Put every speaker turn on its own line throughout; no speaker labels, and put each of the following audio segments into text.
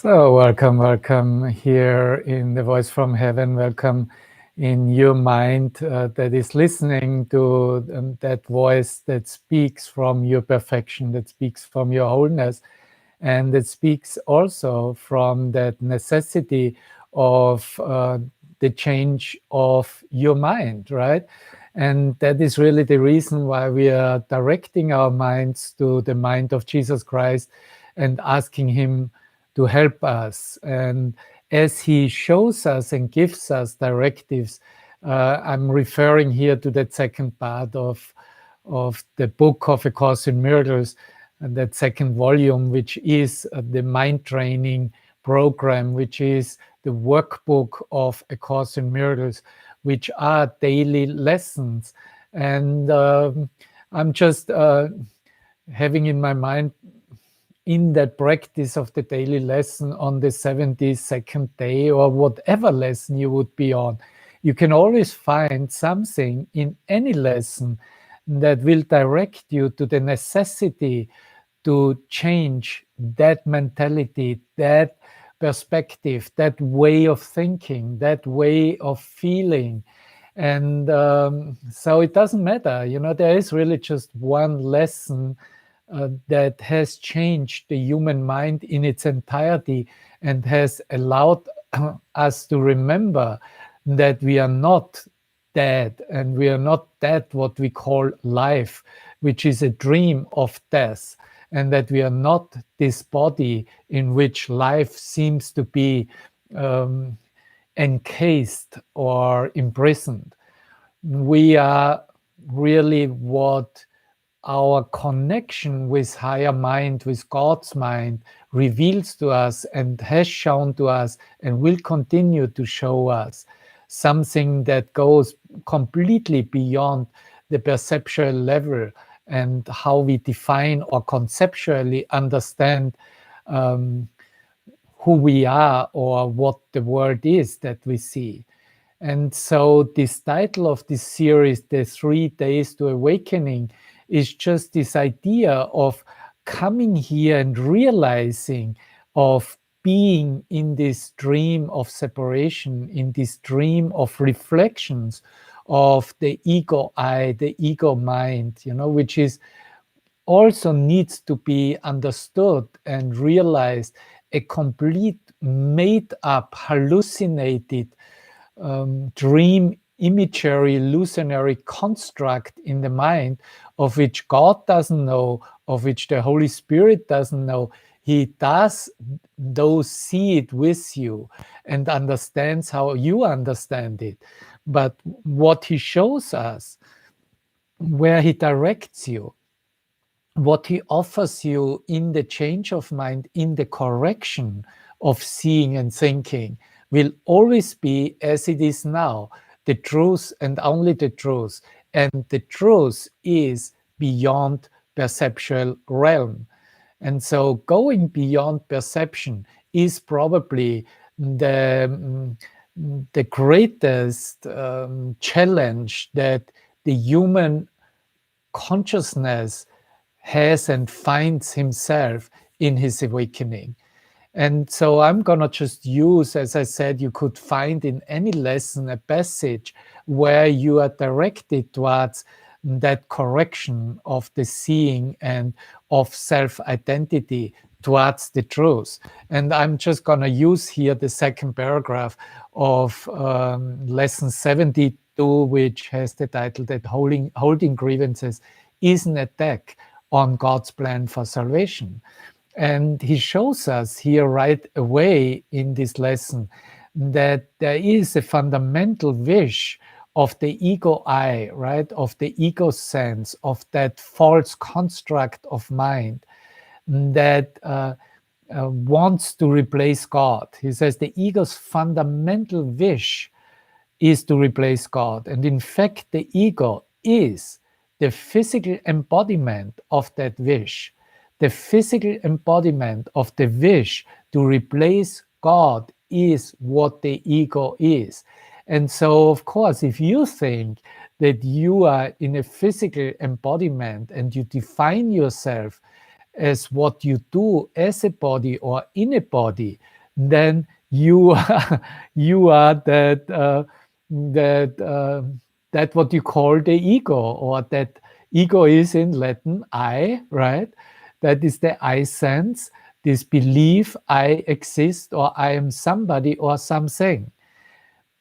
So, welcome here in the Voice from Heaven. Welcome in your mind that is listening to that voice that speaks from your perfection, that speaks from your wholeness, and that speaks also from that necessity of the change of your mind, right? And that is really the reason why we are directing our minds to the mind of Jesus Christ and asking Him to help us. And as He shows us and gives us directives, I'm referring here to that second part of the Book of A Course in Miracles, and that second volume, which is the mind training program, which is the Workbook of A Course in Miracles, which are daily lessons. And I'm just having in my mind, in that practice of the daily lesson on the 72nd day, or whatever lesson you would be on, you can always find something in any lesson that will direct you to the necessity to change that mentality, that perspective, that way of thinking, that way of feeling. And so it doesn't matter, there is really just one lesson that has changed the human mind in its entirety and has allowed us to remember that we are not dead, and we are not dead what we call life, which is a dream of death, and that we are not this body in which life seems to be encased or imprisoned. We are really what our connection with higher mind, with God's mind, reveals to us and has shown to us and will continue to show us something that goes completely beyond the perceptual level and how we define or conceptually understand who we are or what the world is that we see. And so this title of this series, The 3 Days to Awakening, is just this idea of coming here and realizing, of being in this dream of separation, in this dream of reflections of the ego I, the ego mind, which is also needs to be understood and realized, a complete made up, hallucinated dream imagery, illusionary construct in the mind, of which God doesn't know, of which the Holy Spirit doesn't know. He does, though, see it with you and understands how you understand it. But what He shows us, where He directs you, what He offers you in the change of mind, in the correction of seeing and thinking, will always be as it is now, the truth and only the truth. And the truth is beyond perceptual realm. And so going beyond perception is probably the greatest challenge that the human consciousness has and finds himself in his awakening. And so I'm going to just use, as I said, you could find in any lesson a passage where you are directed towards that correction of the seeing and of self-identity towards the truth. And I'm just going to use here the second paragraph of lesson 72, which has the title that holding grievances is an attack on God's plan for salvation. And he shows us here right away in this lesson that there is a fundamental wish of the ego I, right, of the ego sense, of that false construct of mind that wants to replace God. He says the ego's fundamental wish is to replace God. And in fact, the ego is the physical embodiment of that wish. The physical embodiment of the wish to replace God is what the ego is. And so, of course, if you think that you are in a physical embodiment and you define yourself as what you do as a body or in a body, then you are, you are that what you call the ego, or that ego is in Latin I, right? That is the I sense, this belief I exist or I am somebody or something.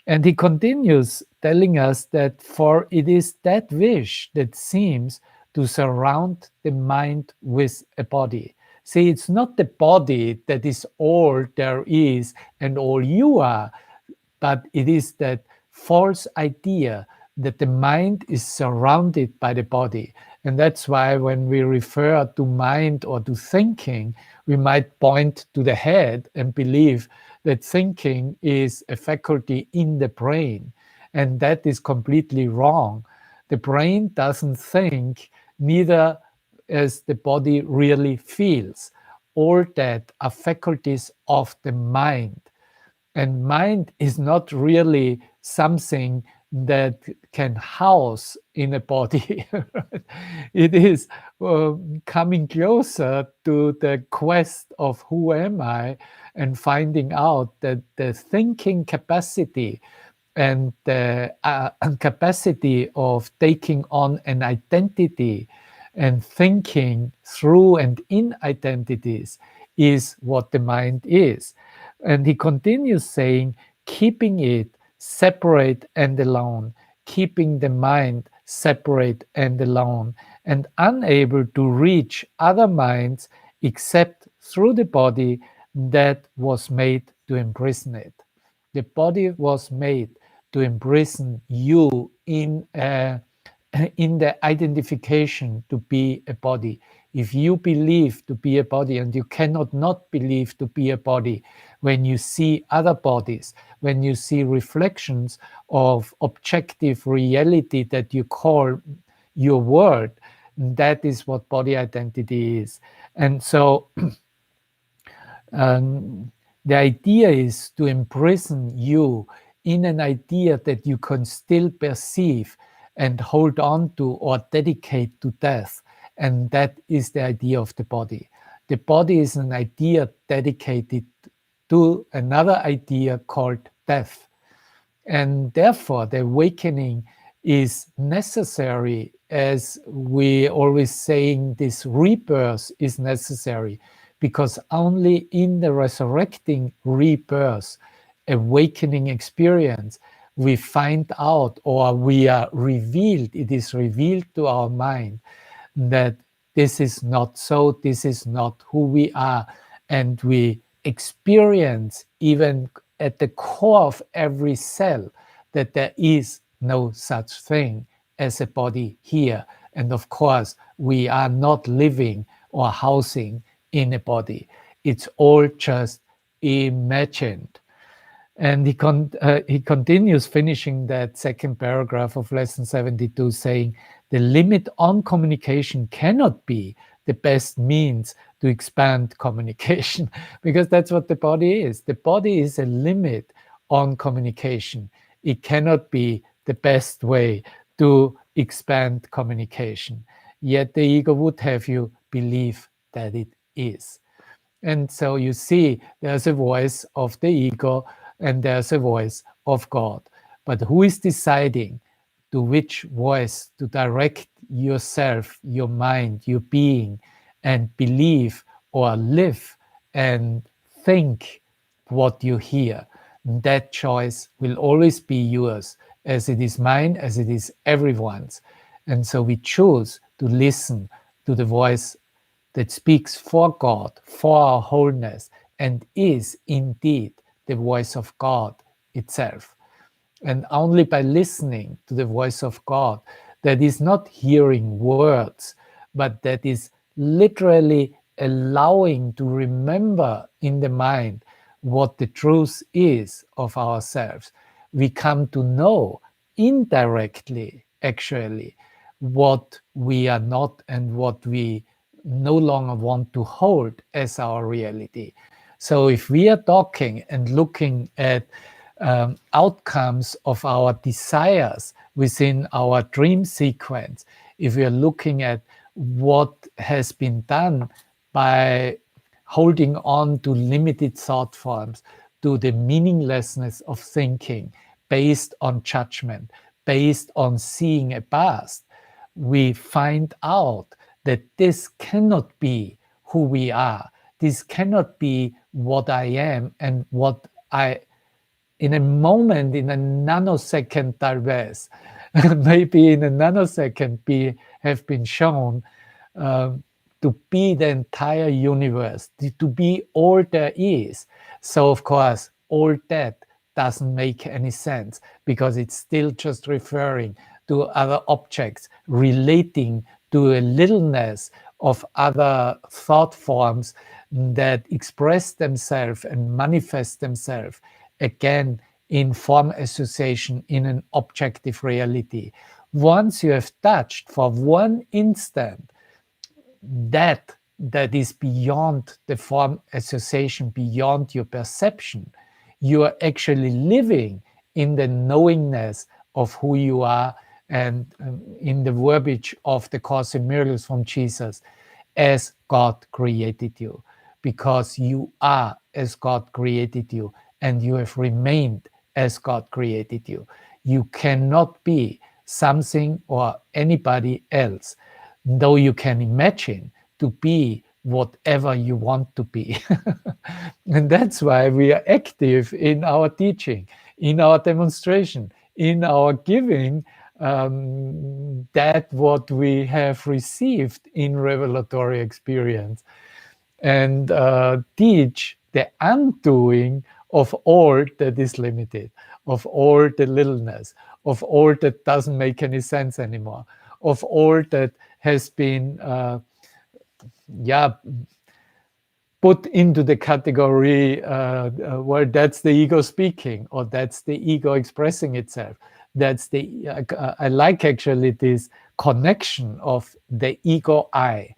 And he continues telling us that for it is that wish that seems to surround the mind with a body. See, it's not the body that is all there is and all you are, but it is that false idea that the mind is surrounded by the body. And that's why when we refer to mind or to thinking, we might point to the head and believe that thinking is a faculty in the brain. And that is completely wrong. The brain doesn't think, neither as the body really feels. All that are faculties of the mind. And mind is not really something that can house in a body. It is coming closer to the quest of who am I, and finding out that the thinking capacity and the capacity of taking on an identity and thinking through and in identities is what the mind is. And he continues saying, keeping it separate and alone, keeping the mind separate and alone, and unable to reach other minds except through the body that was made to imprison it. The body was made to imprison you in the identification to be a body. If you believe to be a body, and you cannot not believe to be a body, when you see other bodies, when you see reflections of objective reality that you call your world, that is what body identity is. And so the idea is to imprison you in an idea that you can still perceive and hold on to or dedicate to death. And that is the idea of the body. The body is an idea dedicated to another idea called death. And therefore, the awakening is necessary, as we always saying, this rebirth is necessary, because only in the resurrecting rebirth, awakening experience, we find out, or we are revealed, it is revealed to our mind that this is not so, this is not who we are. And we experience, even at the core of every cell, that there is no such thing as a body here. And of course, we are not living or housing in a body. It's all just imagined. And he continues, finishing that second paragraph of lesson 72, saying, the limit on communication cannot be the best means to expand communication, because that's what the body is. The body is a limit on communication. It cannot be the best way to expand communication. Yet the ego would have you believe that it is. And so you see, there's a voice of the ego and there's a voice of God. But who is deciding to which voice to direct yourself, your mind, your being, and believe or live and think what you hear? That choice will always be yours, as it is mine, as it is everyone's. And so we choose to listen to the voice that speaks for God, for our wholeness, and is indeed the voice of God itself. And only by listening to the voice of God, that is not hearing words, but that is literally allowing to remember in the mind what the truth is of ourselves, we come to know indirectly, actually, what we are not and what we no longer want to hold as our reality. So if we are talking and looking at outcomes of our desires within our dream sequence, if we are looking at what has been done by holding on to limited thought forms, to the meaninglessness of thinking based on judgment, based on seeing a past, we find out that this cannot be who we are. This cannot be what I am and what I, in a moment, in a nanosecond, Darves, maybe in a nanosecond, have been shown um, to be the entire universe, to be all there is. So, of course, all that doesn't make any sense because it's still just referring to other objects, relating to a littleness of other thought forms that express themselves and manifest themselves again in form association in an objective reality. Once you have touched for one instant that is beyond the form association, beyond your perception, you are actually living in the knowingness of who you are, and in the verbiage of the Course in Miracles from Jesus, as God created you, because you are as God created you, and you have remained as God created you. You cannot be something or anybody else, though you can imagine to be whatever you want to be. And that's why we are active in our teaching, in our demonstration, in our giving, that what we have received in revelatory experience, and teach the undoing of all that is limited, of all the littleness, of all that doesn't make any sense anymore, of all that has been put into the category where that's the ego speaking, or that's the ego expressing itself. That's the I like actually this connection of the ego I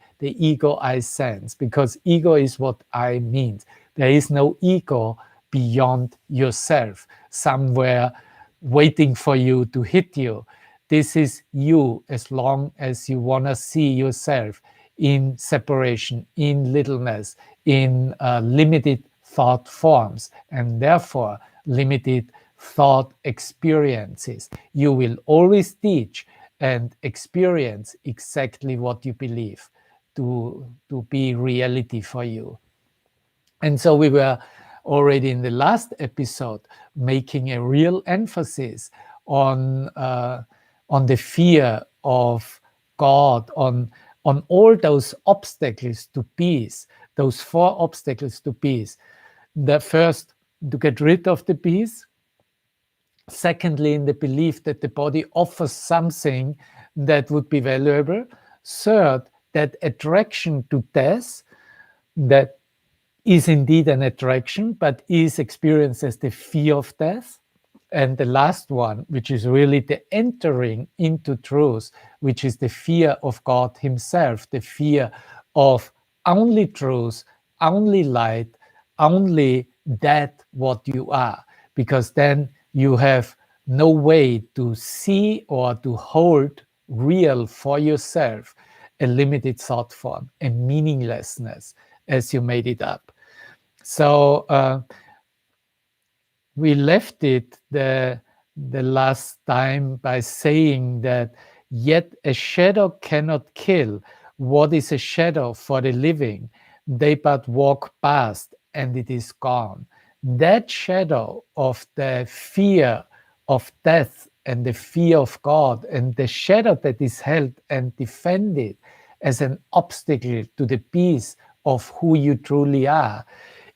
sense, because ego is what I means. There is no ego beyond yourself, somewhere waiting for you to hit you. This is you, as long as you want to see yourself in separation, in littleness, in limited thought forms, and therefore limited thought experiences. You will always teach and experience exactly what you believe to be reality for you. And so we were already in the last episode making a real emphasis on the fear of God, on all those obstacles to peace, those 4 obstacles to peace. The first, to get rid of the peace. Secondly, in the belief that the body offers something that would be valuable. Third, that attraction to death, that is indeed an attraction, but is experienced as the fear of death. And the last one, which is really the entering into truth, which is the fear of God himself, the fear of only truth, only light, only that what you are. Because then you have no way to see or to hold real for yourself a limited thought form, a meaninglessness as you made it up. So we left it the last time by saying that yet a shadow cannot kill. What is a shadow for the living? They but walk past and it is gone. That shadow of the fear of death and the fear of God, and the shadow that is held and defended as an obstacle to the peace of who you truly are,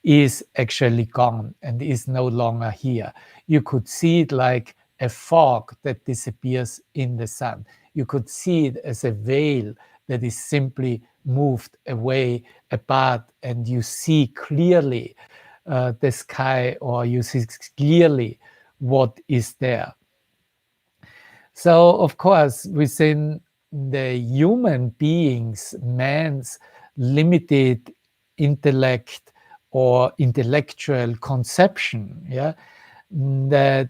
is actually gone and is no longer here. You could see it like a fog that disappears in the sun. You could see it as a veil that is simply moved away, apart, and you see clearly the sky, or you see clearly what is there. So, of course, within the human beings, man's limited intellect or intellectual conception, that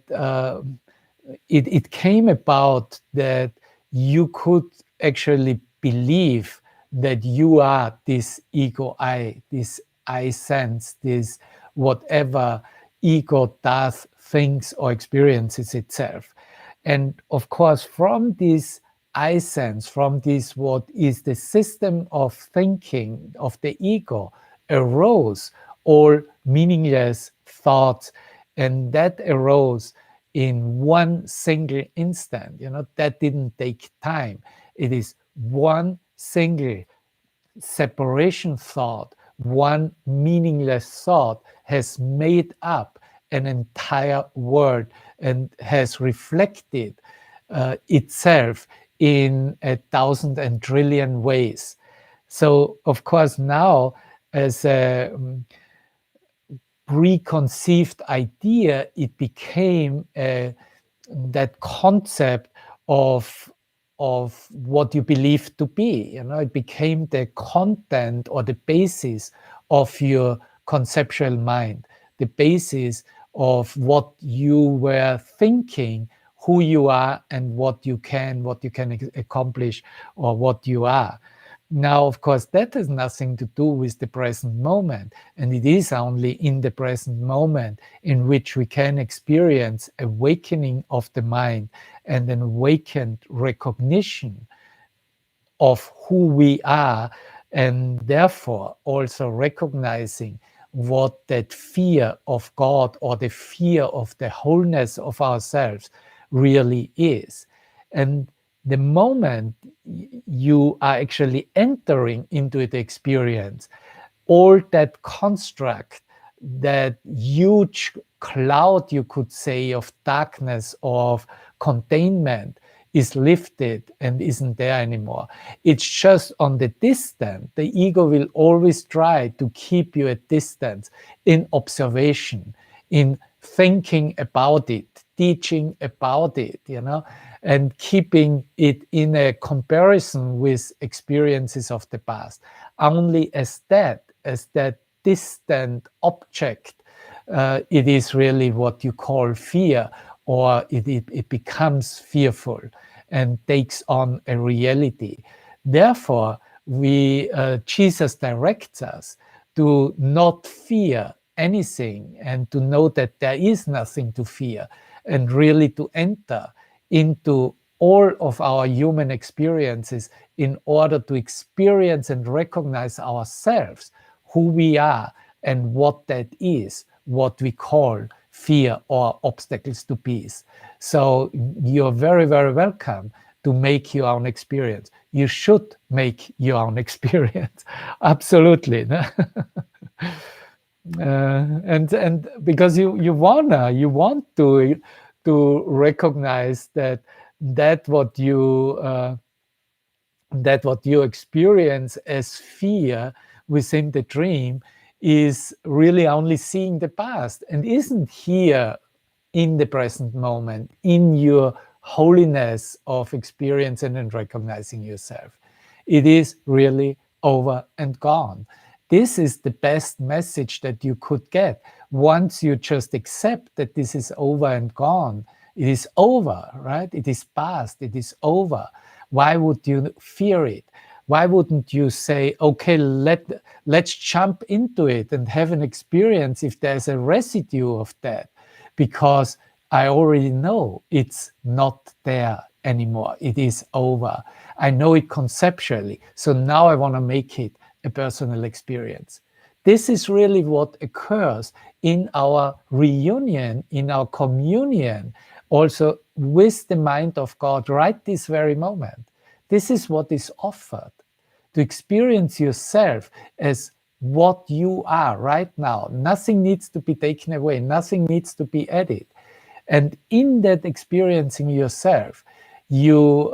it came about that you could actually believe that you are this ego I, this I sense, this whatever ego does, thinks, or experiences itself. And of course, from this I sense, from this what is the system of thinking of the ego, arose all meaningless thoughts, and that arose in one single instant. That didn't take time. It is one single separation thought, one meaningless thought has made up an entire world and has reflected itself in 1,000 and trillion ways. So, of course, now as a preconceived idea, it became that concept of what you believe to be. It became the content or the basis of your conceptual mind, the basis of what you were thinking, who you are, and what you can accomplish, or what you are. Now, of course, that has nothing to do with the present moment, and it is only in the present moment in which we can experience awakening of the mind and an awakened recognition of who we are, and therefore also recognizing what that fear of God or the fear of the wholeness of ourselves really is. And the moment you are actually entering into the experience, all that construct, that huge cloud, you could say, of darkness, of containment, is lifted and isn't there anymore. It's just on the distance. The ego will always try to keep you at distance, in observation, in thinking about it, teaching about it, and keeping it in a comparison with experiences of the past. Only as that distant object, it is really what you call fear, or it becomes fearful and takes on a reality. Therefore, Jesus directs us to not fear anything, and to know that there is nothing to fear, and really to enter into all of our human experiences in order to experience and recognize ourselves, who we are, and what that is, what we call fear or obstacles to peace. So you're very, very welcome to make your own experience. You should make your own experience. Absolutely. And because you want to recognize that what you experience as fear within the dream is really only seeing the past, and isn't here in the present moment, in your holiness of experiencing and recognizing yourself. It is really over and gone. This is the best message that you could get. Once you just accept that this is over and gone, it is over, right? It is past, it is over. Why would you fear it? Why wouldn't you say, okay, let's jump into it and have an experience if there's a residue of that? Because I already know it's not there anymore. It is over. I know it conceptually. So now I want to make it a personal experience. This is really what occurs in our reunion, in our communion, also with the mind of God right this very moment. This is what is offered, to experience yourself as what you are right now. Nothing needs to be taken away, nothing needs to be added. And in that experiencing yourself, you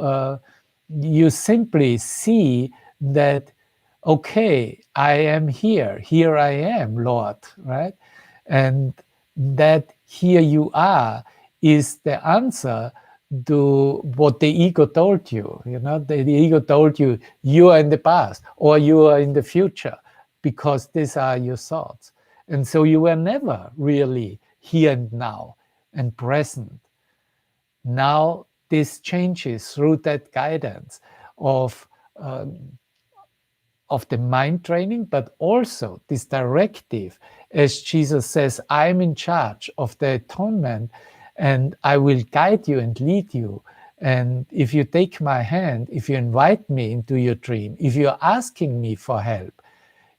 simply see that, okay, I am here I am, Lord, right? And that here you are is the answer to what the ego told you. The ego told you, you are in the past or you are in the future, because these are your thoughts. And so you were never really here and now and present. Now this changes through that guidance of of the mind training, but also this directive, as Jesus says, I'm in charge of the atonement and I will guide you and lead you. And if you take my hand, if you invite me into your dream, if you're asking me for help,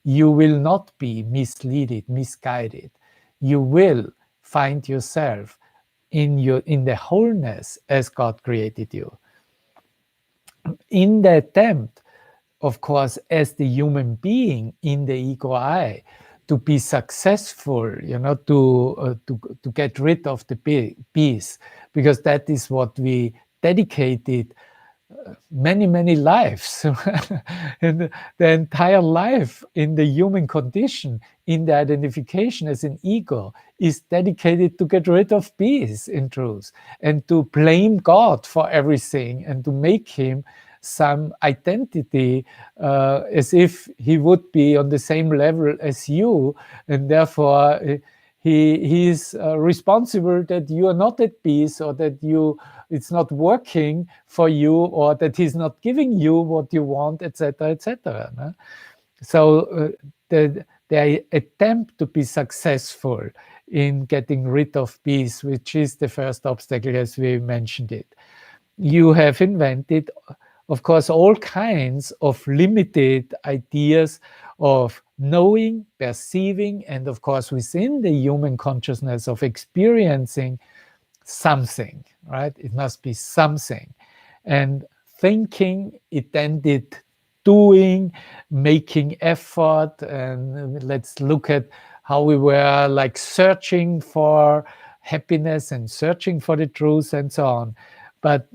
you will not be misleaded, misguided. You will find yourself in the wholeness as God created you. In the attempt, of course, as the human being in the ego I, to be successful, to get rid of the peace, because that is what we dedicated many lives and the entire life in the human condition, in the identification as an ego, is dedicated to get rid of peace in truth and to blame God for everything and to make him some identity as if he would be on the same level as you, and therefore he is responsible that you are not at peace, or that it's not working for you, or that he's not giving you what you want, etc., etc. No? So the attempt to be successful in getting rid of peace, which is the first obstacle as we mentioned it, you have invented, of course, all kinds of limited ideas of knowing, perceiving, and of course within the human consciousness of experiencing something, right? It must be something. And thinking, it then did doing, making effort, and let's look at how we were like searching for happiness and searching for the truth and so on. But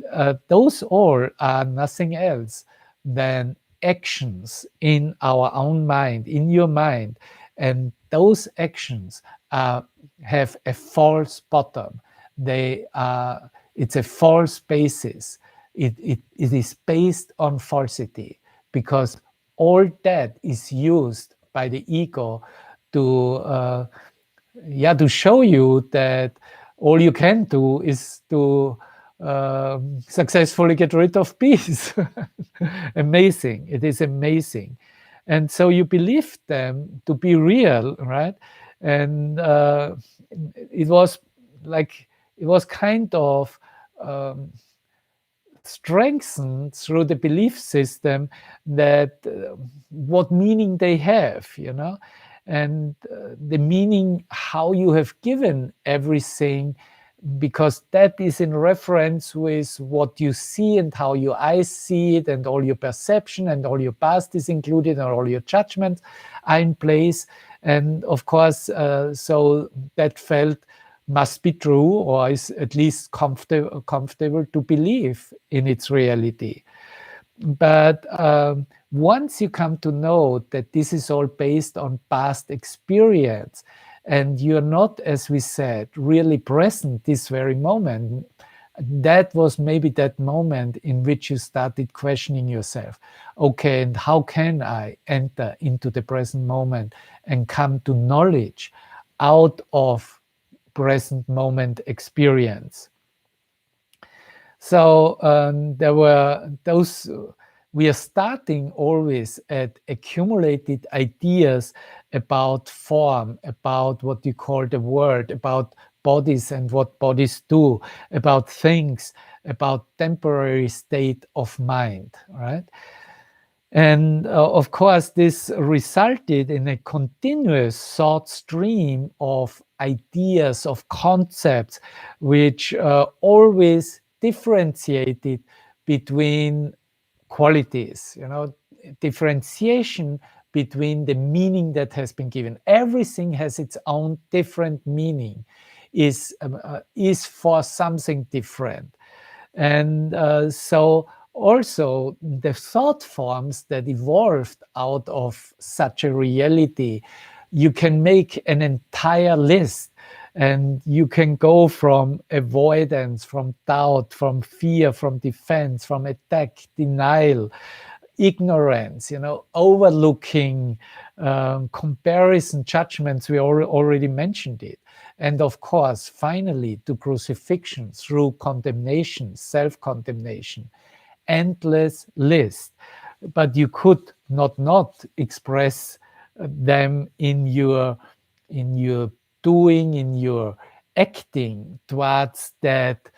those all are nothing else than actions in our own mind, in your mind. And those actions have a false bottom. It's a false basis. It is based on falsity, because all that is used by the ego to show you that all you can do is to successfully get rid of peace. Amazing. It is amazing. And so you believe them to be real, right? And it was kind of strengthened through the belief system that what meaning they have, and the meaning how you have given everything, because that is in reference with what you see and how your eyes see it, and all your perception and all your past is included, and all your judgments are in place. And of course, so that felt must be true, or is at least comfortable to believe in its reality. But once you come to know that this is all based on past experience, and you're not, as we said, really present this very moment, that was maybe that moment in which you started questioning yourself. Okay, and how can I enter into the present moment and come to knowledge out of present moment experience? So there were those. We are starting always at accumulated ideas about form, about what you call the world, about bodies and what bodies do, about things, about temporary state of mind, right? And of course, this resulted in a continuous thought stream of ideas, of concepts, which always differentiated between qualities, differentiation between the meaning that has been given. Everything has its own different meaning, is for something different. And so also the thought forms that evolved out of such a reality, you can make an entire list, and you can go from avoidance, from doubt, from fear, from defense, from attack, denial, ignorance, overlooking, comparison, judgments. We already mentioned it. And of course, finally, to crucifixion through condemnation, self-condemnation. Endless list. but you could not express them in your doing, in your acting towards that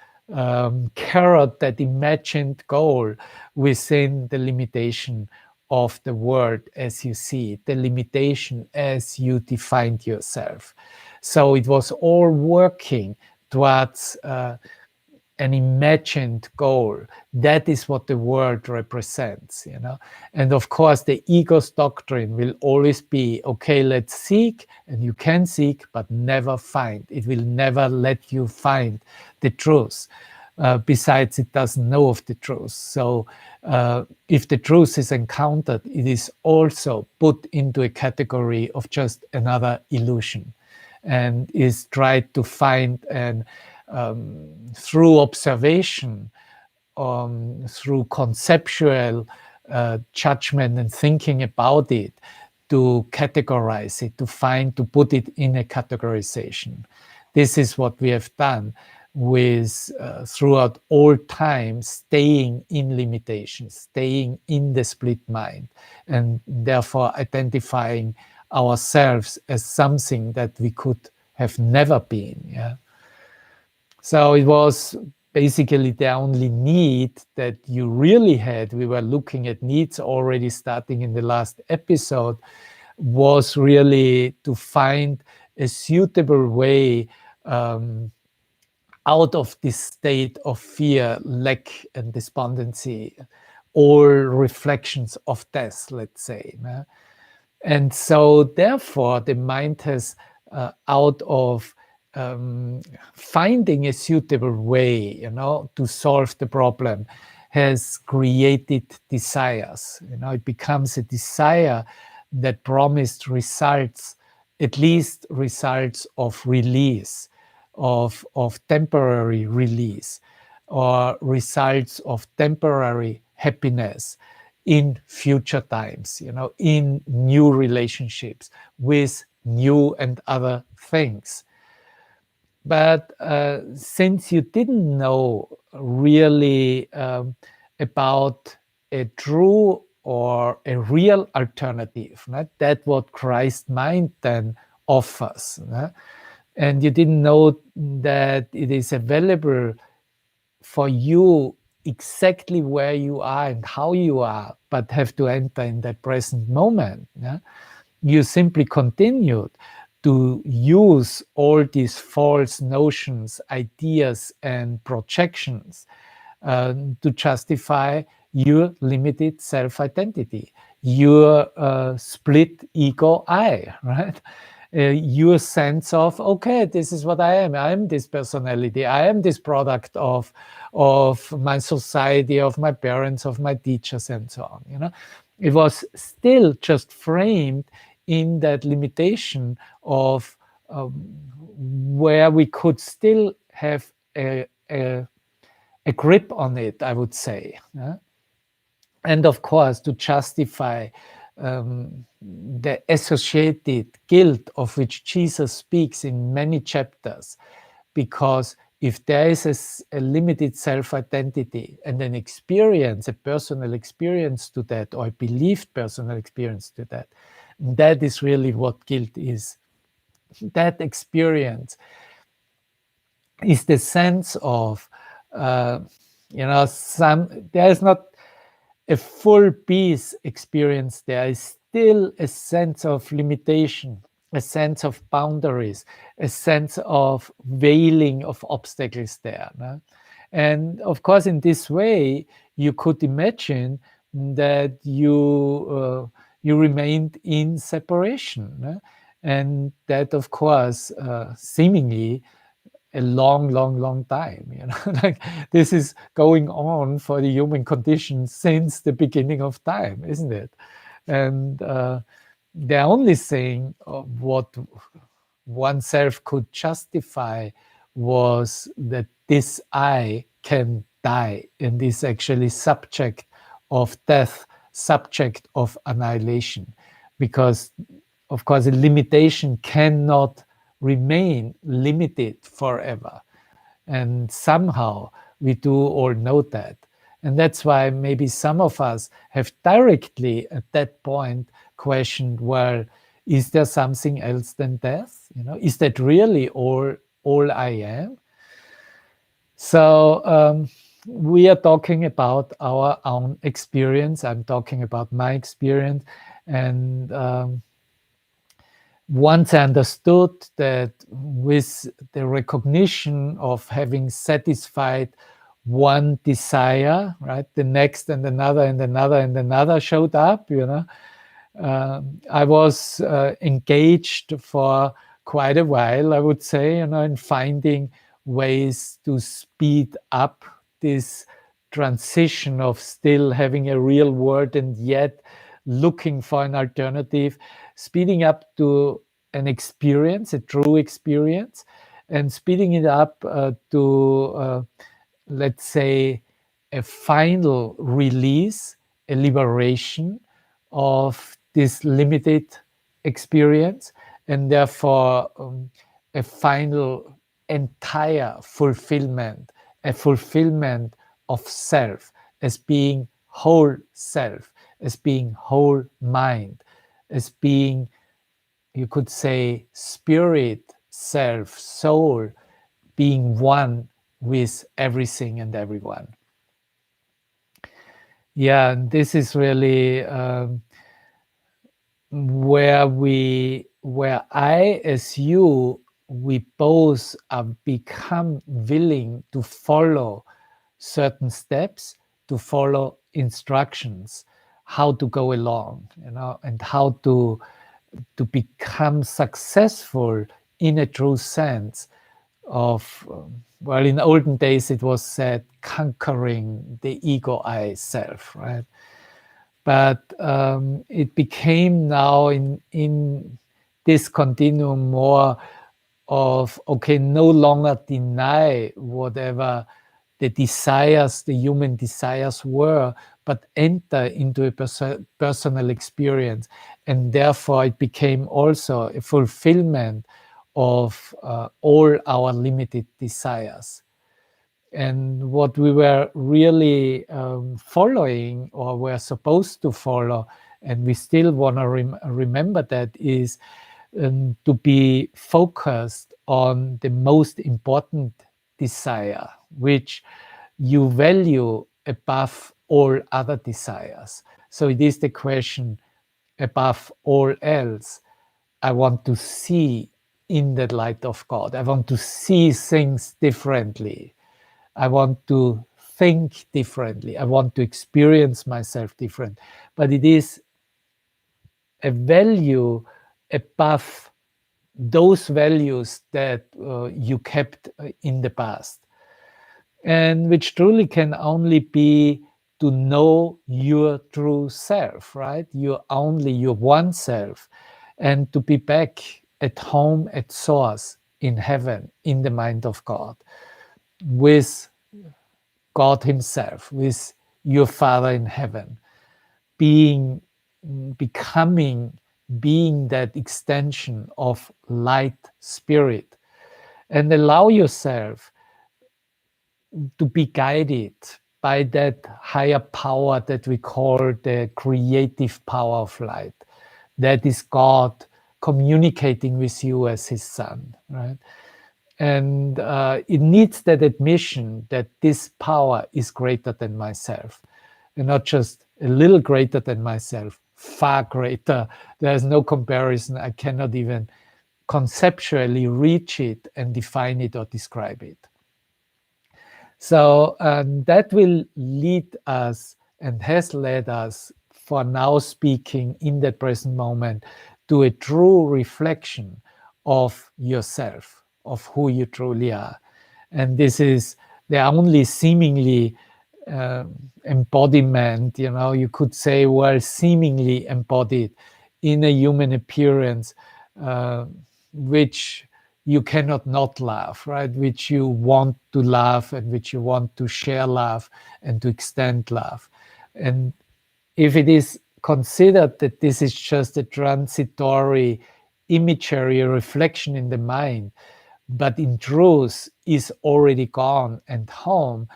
carrot, that imagined goal within the limitation of the world as you see it, the limitation as you defined yourself. So it was all working towards an imagined goal. That is what the world represents, you know. And of course, the ego's doctrine will always be, okay, let's seek, and you can seek, but never find. It will never let you find the truth. Besides, it doesn't know of the truth. So if the truth is encountered, it is also put into a category of just another illusion, and is tried to find an through observation, through conceptual judgment and thinking about it, to categorize it, to find, to put it in a categorization. This is what we have done with throughout all time, staying in limitations, staying in the split mind, and therefore identifying ourselves as something that we could have never been. Yeah. So it was basically the only need that you really had. We were looking at needs already starting in the last episode, was really to find a suitable way out of this state of fear, lack, and despondency, all reflections of death, let's say. And so therefore the mind has out of finding a suitable way, you know, to solve the problem, has created desires. You know, it becomes a desire that promised results, at least results of release, of temporary release, or results of temporary happiness in future times, you know, in new relationships with new and other things. But since you didn't know really about a true or a real alternative, right? That what Christ mind then offers, right? And you didn't know that it is available for you exactly where you are and how you are, but have to enter in that present moment. Yeah? You simply continued to use all these false notions, ideas, and projections to justify your limited self-identity, your split ego I, right? Your sense of, okay, this is what I am this personality, I am this product of my society, of my parents, of my teachers, and so on. You know, it was still just framed in that limitation of where we could still have a grip on it, I would say. And of course, to justify the associated guilt of which Jesus speaks in many chapters, because if there is a limited self-identity and an experience, a personal experience to that, or a believed personal experience to that, that is really what guilt is. That experience is the sense of, there is not a full peace experience. There is still a sense of limitation, a sense of boundaries, a sense of veiling of obstacles there. No? And of course, in this way, you could imagine that you remained in separation. No? And that, of course, seemingly a long time. You know, like this is going on for the human condition since the beginning of time, isn't it? And the only thing of what oneself could justify was that this I can die and is actually subject of death, subject of annihilation, because of course a limitation cannot remain limited forever. And somehow we do all know that. And that's why maybe some of us have directly at that point questioned, well, is there something else than death? Is that really all I am? So we are talking about our own experience. I'm talking about my experience. And once I understood that with the recognition of having satisfied one desire, right, the next and another and another and another showed up, I was engaged for quite a while, I would say, in finding ways to speed up this transition of still having a real world and yet looking for an alternative, speeding up to an experience, a true experience, and speeding it up to, let's say, a final release, a liberation of this limited experience, and therefore a final entire fulfillment, a fulfillment of self as being whole self, as being whole mind, as being, you could say, spirit, self, soul, being one with everything and everyone. Yeah, and this is really where I, as you, we both become willing to follow certain steps, to follow instructions, how to go along, and how to become successful in a true sense of, well, in olden days it was said, conquering the ego I self, right? But it became now in this continuum more of, okay, no longer deny whatever the desires, the human desires were, but enter into a personal experience. And therefore it became also a fulfillment of all our limited desires. And what we were really following, or were supposed to follow, and we still want to remember that, is to be focused on the most important desire, which you value above all other desires. So it is the question, above all else, I want to see in the light of God. I want to see things differently. I want to think differently. I want to experience myself different. But it is a value above those values that you kept in the past, and which truly can only be to know your true self, right? Your one self, and to be back at home, at source, in heaven, in the mind of God, with God himself, with your Father in heaven, becoming being that extension of light spirit, and allow yourself to be guided by that higher power that we call the creative power of light. That is God communicating with you as his son, right? And it needs that admission that this power is greater than myself, and not just a little greater than myself, far greater. There's no comparison. I cannot even conceptually reach it and define it or describe it. So that will lead us, and has led us, for now speaking in the present moment, to a true reflection of yourself, of who you truly are. And this is the only seemingly embodiment, you could say, well, seemingly embodied in a human appearance, which you cannot not love, right? Which you want to love, and which you want to share love and to extend love. And if it is considered that this is just a transitory imagery, a reflection in the mind, but in truth is already gone and home,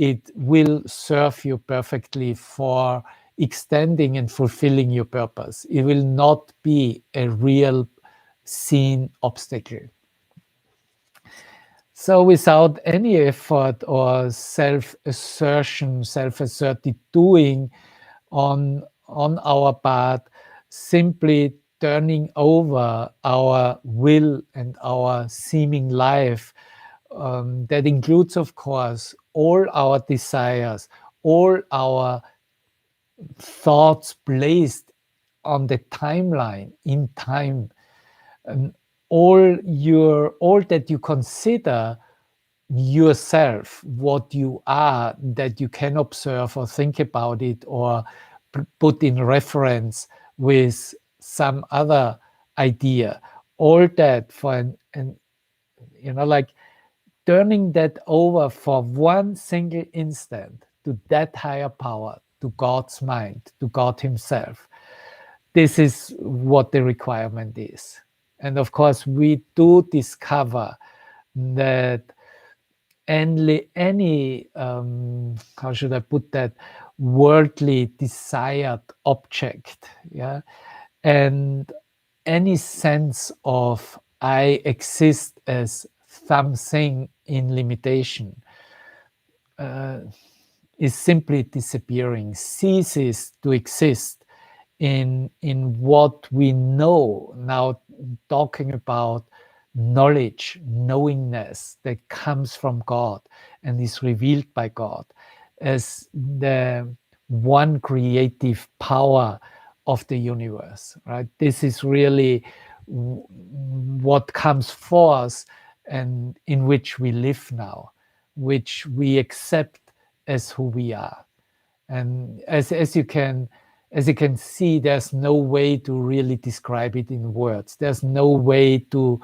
it will serve you perfectly for extending and fulfilling your purpose. It will not be a real seen obstacle. So without any effort or self-assertion, self-asserted doing on our part, simply turning over our will and our seeming life, that includes, of course, all our desires, all our thoughts placed on the timeline, in time, and all that you consider yourself, what you are, that you can observe or think about it or put in reference with some other idea, all that for an like turning that over for one single instant to that higher power, to God's mind, to God Himself. This is what the requirement is. And of course, we do discover that any how should I put that, worldly desired object, yeah, and any sense of I exist as something in limitation is simply disappearing, ceases to exist in what we know now, talking about knowledge, knowingness that comes from God and is revealed by God as the one creative power of the universe, right? This is really what comes forth and in which we live now, which we accept as who we are. And as you can see, there's no way to really describe it in words. There's no way to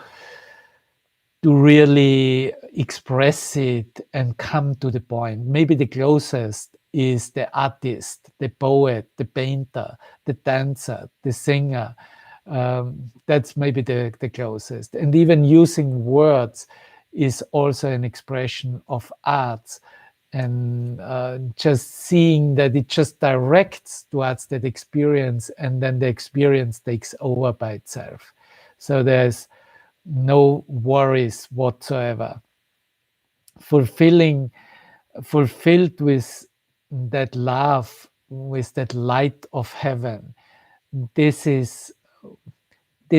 really express it and come to the point. Maybe the closest is the artist, the poet, the painter, the dancer, the singer. That's maybe the closest. And even using words is also an expression of arts. And just seeing that it just directs towards that experience, and then the experience takes over by itself. So there's no worries whatsoever. Fulfilled with that love, with that light of heaven. This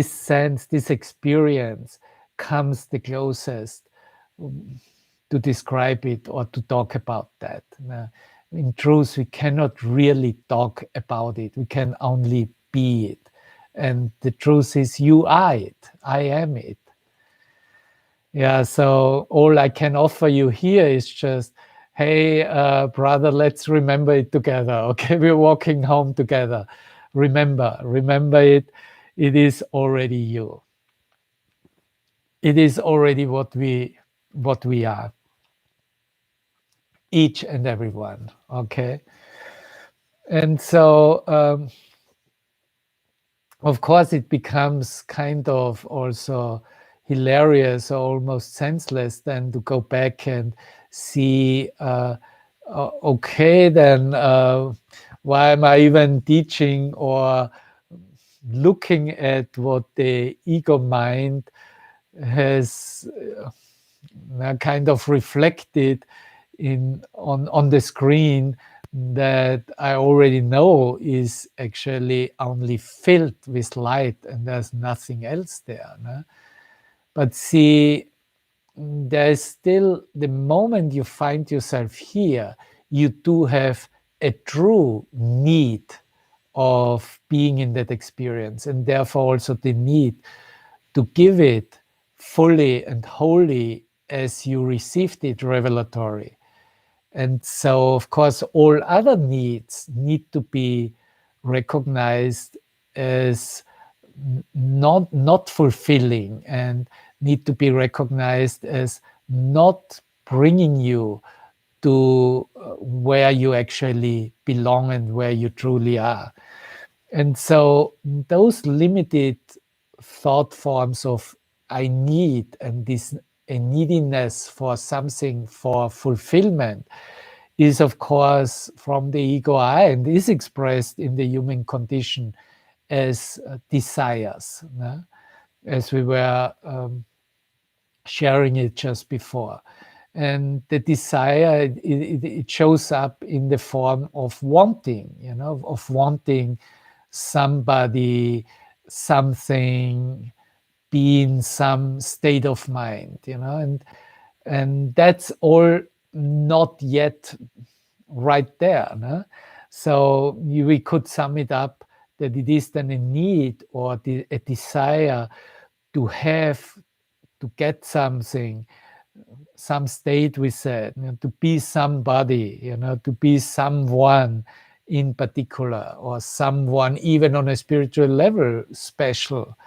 sense, this experience comes the closest to describe it or to talk about that. In truth, we cannot really talk about it. We can only be it. And the truth is, you are it. I am it. Yeah, so all I can offer you here is just, hey, brother, let's remember it together. Okay, we're walking home together. Remember it. It is already you. It is already what we are. Each and every one. Okay. And so, of course, it becomes kind of also hilarious or almost senseless then to go back and see, okay, then why am I even teaching or looking at what the ego mind has kind of reflected on the screen, that I already know is actually only filled with light and there's nothing else there. No? But see, there's still, the moment you find yourself here, you do have a true need of being in that experience, and therefore also the need to give it fully and wholly as you received it revelatory. And so, of course, all other needs need to be recognized as not fulfilling, and need to be recognized as not bringing you to where you actually belong and where you truly are. And so those limited thought forms of I need and this a neediness for something, for fulfillment, is of course from the ego I and is expressed in the human condition as desires, as we were sharing it just before. And the desire, it shows up in the form of wanting, of wanting somebody, something, be in some state of mind, and that's all not yet right there. No? So we could sum it up that it is then a need or a desire to have, to get something, some state, we said, to be somebody, to be someone in particular, or someone even on a spiritual level special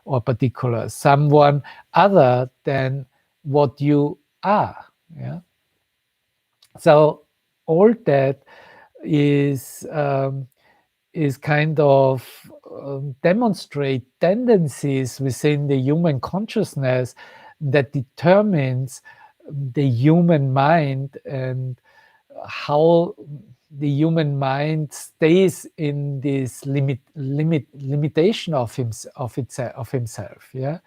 or particular, someone other than what you are. Yeah. So all that is kind of demonstrate tendencies within the human consciousness that determines the human mind and how the human mind stays in this limitation of himself. Yeah.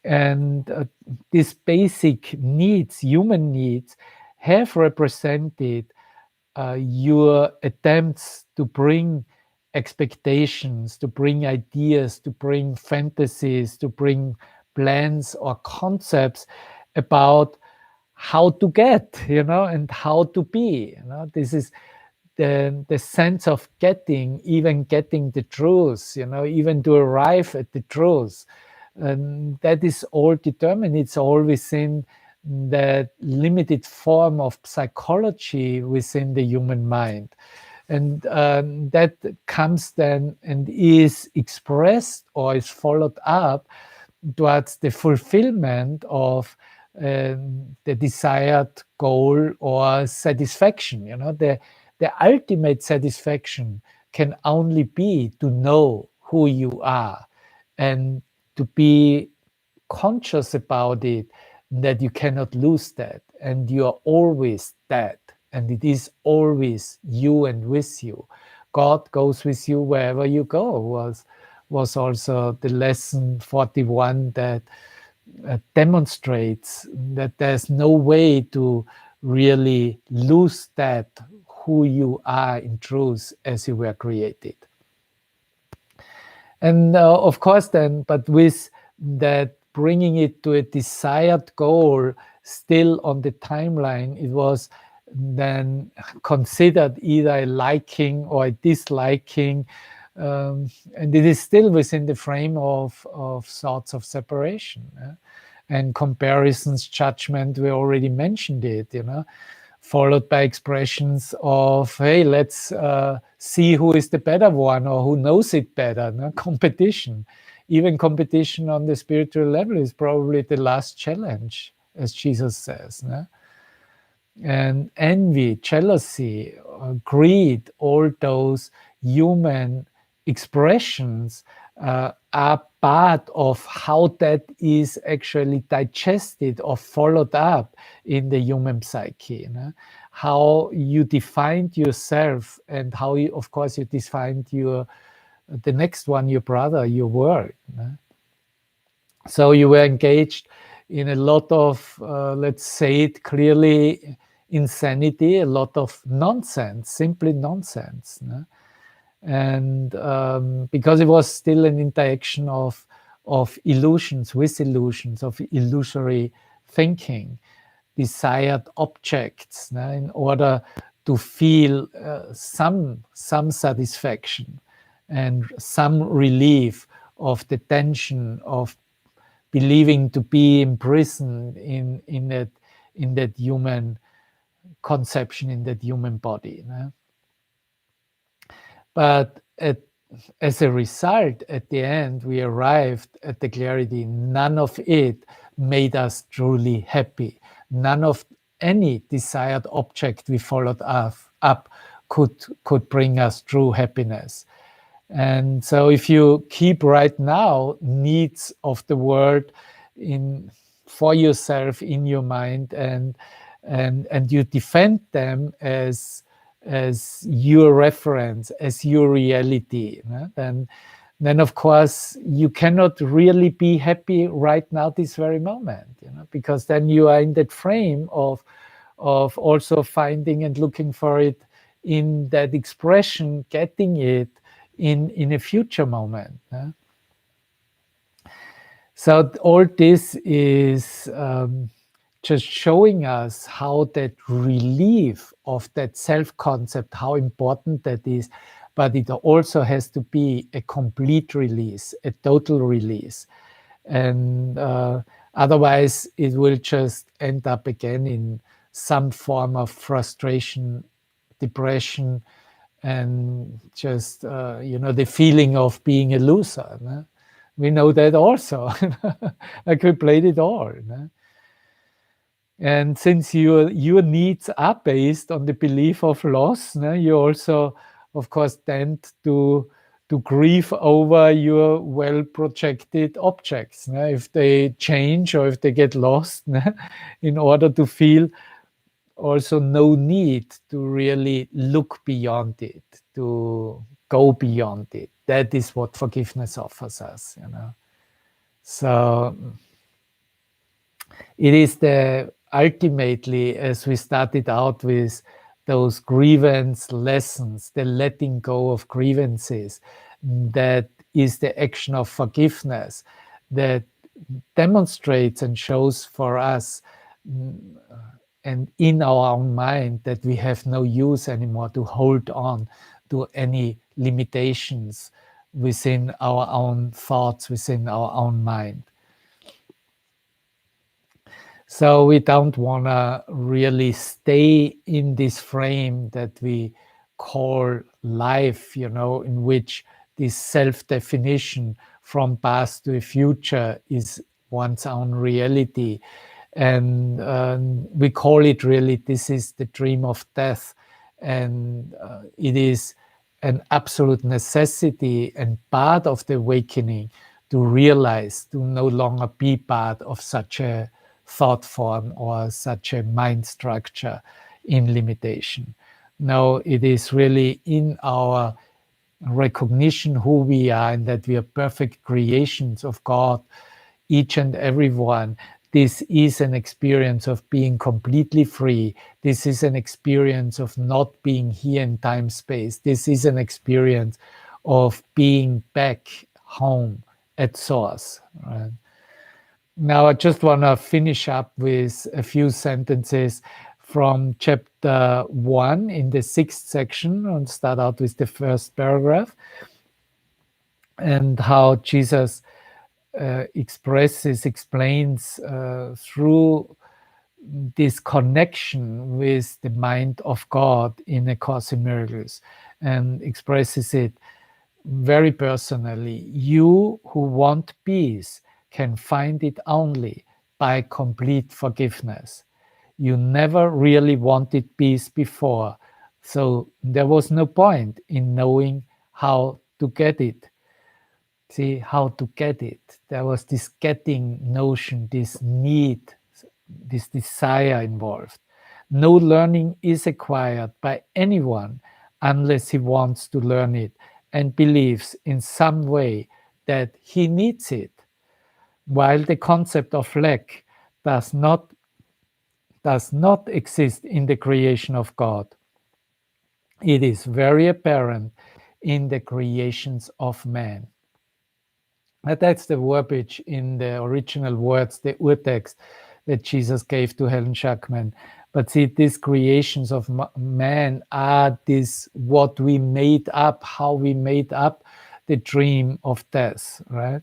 And these basic needs, human needs, have represented your attempts to bring expectations, to bring ideas, to bring fantasies, to bring plans or concepts about how to get, and how to be. This is the sense of getting, even getting the truth, even to arrive at the truth. And that is all determined. It's all within that limited form of psychology within the human mind. And that comes then and is expressed or is followed up towards the fulfillment of the desired goal or satisfaction. The ultimate satisfaction can only be to know who you are and to be conscious about it, that you cannot lose that, and you are always that, and it is always you and with you. God goes with you wherever you go was also the lesson 41 that demonstrates that there's no way to really lose that who you are in truth as you were created. And of course then, but with that bringing it to a desired goal still on the timeline, it was then considered either a liking or a disliking, and it is still within the frame of thoughts of separation. And comparisons, judgment, we already mentioned it, followed by expressions of, hey, let's see who is the better one or who knows it better. Competition. Even competition on the spiritual level is probably the last challenge, as Jesus says. And envy, jealousy, greed, all those human expressions are part of how that is actually digested or followed up in the human psyche. How you defined yourself and how, of course, you defined the next one, your brother, your world. So you were engaged in a lot of, let's say it clearly, insanity, a lot of nonsense, simply nonsense. And because it was still an interaction of illusions with illusions, of illusory thinking, desired objects, in order to feel some satisfaction and some relief of the tension of believing to be imprisoned in that human conception, in that human body. But as a result, at the end, we arrived at the clarity. None of it made us truly happy. None of any desired object we followed up could bring us true happiness. And so if you keep right now needs of the world for yourself in your mind, and and you defend them as your reference, as your reality, then of course you cannot really be happy right now, this very moment, because then you are in that frame of also finding and looking for it in that expression, getting it in a future moment. So all this is just showing us how that relief of that self-concept, how important that is, but it also has to be a complete release, a total release. And otherwise it will just end up again in some form of frustration, depression, and just the feeling of being a loser. We know that also. Like we played it all. And since your needs are based on the belief of loss, you also, of course, tend to grieve over your well-projected objects. If they change or if they get lost, in order to feel also no need to really look beyond it, to go beyond it. That is what forgiveness offers us. So it is the ultimately, as we started out with those grievance lessons, the letting go of grievances, that is the action of forgiveness that demonstrates and shows for us and in our own mind that we have no use anymore to hold on to any limitations within our own thoughts, within our own mind. So we don't want to really stay in this frame that we call life, in which this self-definition from past to future is one's own reality. And we call it really, this is the dream of death. And it is an absolute necessity and part of the awakening to realize, to no longer be part of such a thought form or such a mind structure in limitation. No, it is really in our recognition who we are and that we are perfect creations of God, each and every one. This is an experience of being completely free. This is an experience of not being here in time space. This is an experience of being back home at source. Right? Now, I just want to finish up with a few sentences from chapter 1 in the 6th section and start out with the first paragraph and how Jesus explains through this connection with the mind of God in A Course in Miracles, and expresses it very personally. You who want peace can find it only by complete forgiveness. You never really wanted peace before, so there was no point in knowing how to get it. See, how to get it. There was this getting notion, this need, this desire involved. No learning is acquired by anyone unless he wants to learn it and believes in some way that he needs it. While the concept of lack does not exist in the creation of God, it is very apparent in the creations of man. And that's the verbiage in the original words, the urtext that Jesus gave to Helen Schackman. But see, these creations of man are this what we made up, how we made up the dream of death, right?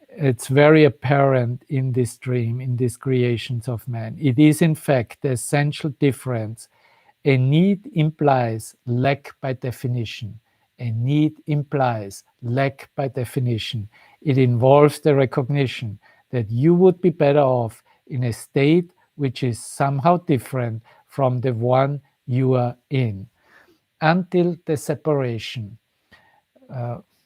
It's very apparent in this dream, in these creations of man. It is, in fact, the essential difference. A need implies lack by definition. A need implies lack by definition. It involves the recognition that you would be better off in a state which is somehow different from the one you are in, until the separation.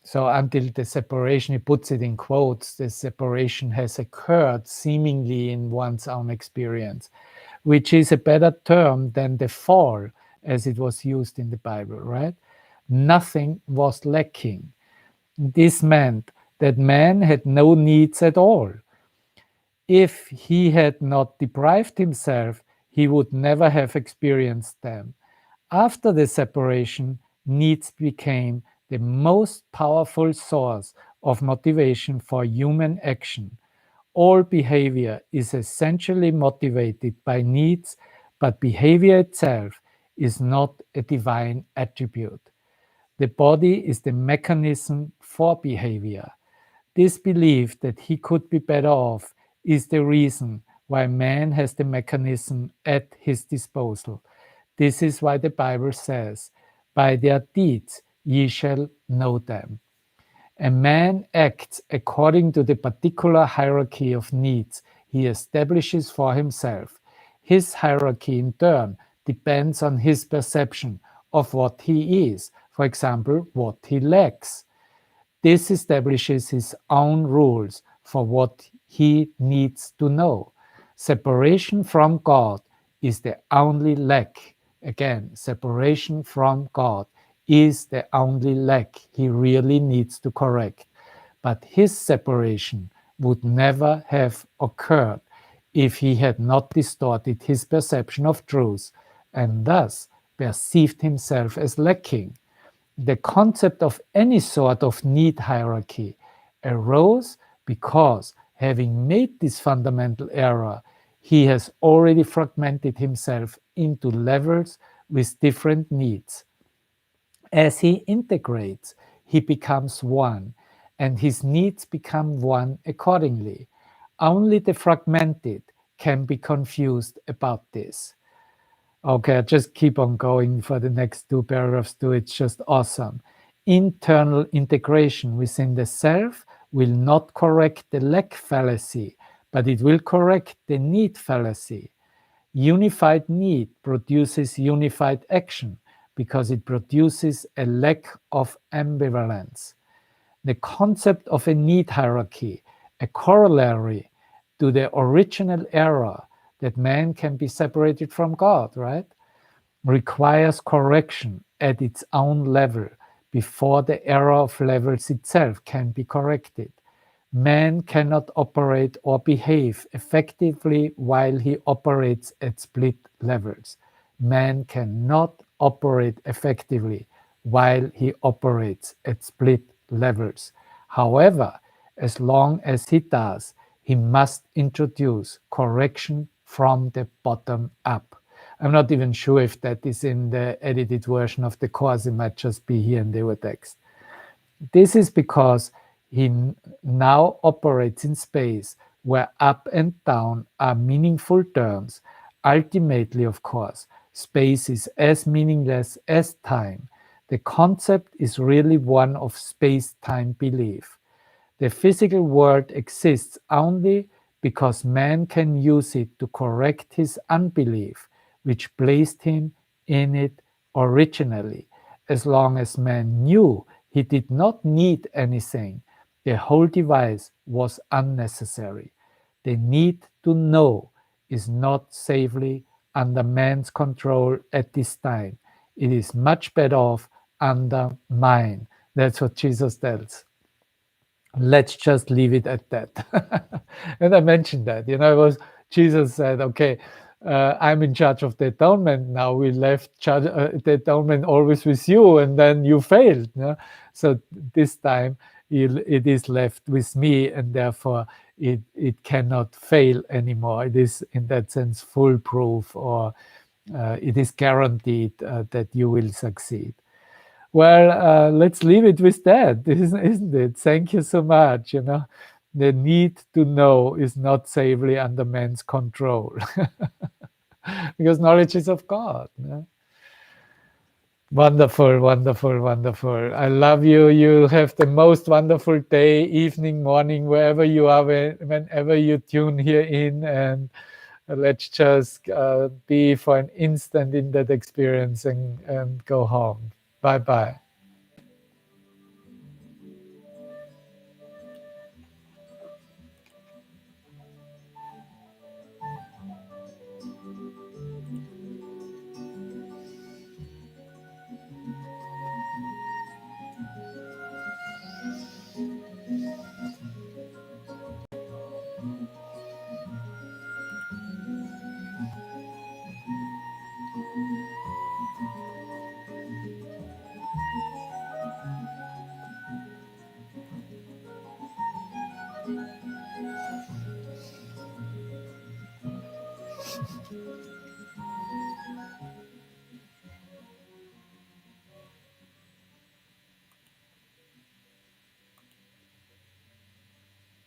So until the separation, he puts it in quotes, the separation has occurred seemingly in one's own experience. which is a better term than the fall as it was used in the Bible, right? Nothing was lacking. This meant that man had no needs at all. If he had not deprived himself, he would never have experienced them. After the separation, needs became the most powerful source of motivation for human action. All behavior is essentially motivated by needs, but behavior itself is not a divine attribute. The body is the mechanism for behavior. This belief that he could be better off is the reason why man has the mechanism at his disposal. This is why the Bible says, "By their deeds ye shall know them." A man acts according to the particular hierarchy of needs he establishes for himself. His hierarchy, in turn, depends on his perception of what he is, for example, what he lacks. This establishes his own rules for what he needs to know. Separation from God is the only lack. Again, separation from God is the only lack he really needs to correct. But his separation would never have occurred if he had not distorted his perception of truth and thus perceived himself as lacking. The concept of any sort of need hierarchy arose because, having made this fundamental error, he has already fragmented himself into levels with different needs. As he integrates, he becomes one, and his needs become one accordingly. Only the fragmented can be confused about this. Okay, I just keep on going for the next two paragraphs too. It's just awesome. Internal integration within the self will not correct the lack fallacy, but it will correct the need fallacy. Unified need produces unified action because it produces a lack of ambivalence. The concept of a need hierarchy, a corollary to the original error that man can be separated from God, right, requires correction at its own level before the error of levels itself can be corrected. Man cannot operate or behave effectively while he operates at split levels. Man cannot operate effectively while he operates at split levels. However, as long as he does, he must introduce correction from the bottom up. I'm not even sure if that is in the edited version of the course. It might just be here in the text. This is because he now operates in space where up and down are meaningful terms. Ultimately, of course, space is as meaningless as time. The concept is really one of space-time belief. The physical world exists only because man can use it to correct his unbelief, which placed him in it originally. As long as man knew he did not need anything, the whole device was unnecessary. The need to know is not safely under man's control at this time. It is much better off under mine. That's what Jesus tells. Let's just leave it at that. And I mentioned that, it was Jesus said, okay, I'm in charge of the atonement now. We left the atonement always with you, and then you failed. So this time it is left with me, and therefore it cannot fail anymore. It is in that sense foolproof, or it is guaranteed that you will succeed. Well, let's leave it with that, isn't it? Thank you so much. The need to know is not safely under man's control because knowledge is of God. Wonderful, wonderful, wonderful. I love you. You have the most wonderful day, evening, morning, wherever you are, whenever you tune here in. And let's just be for an instant in that experience and go home. Bye-bye.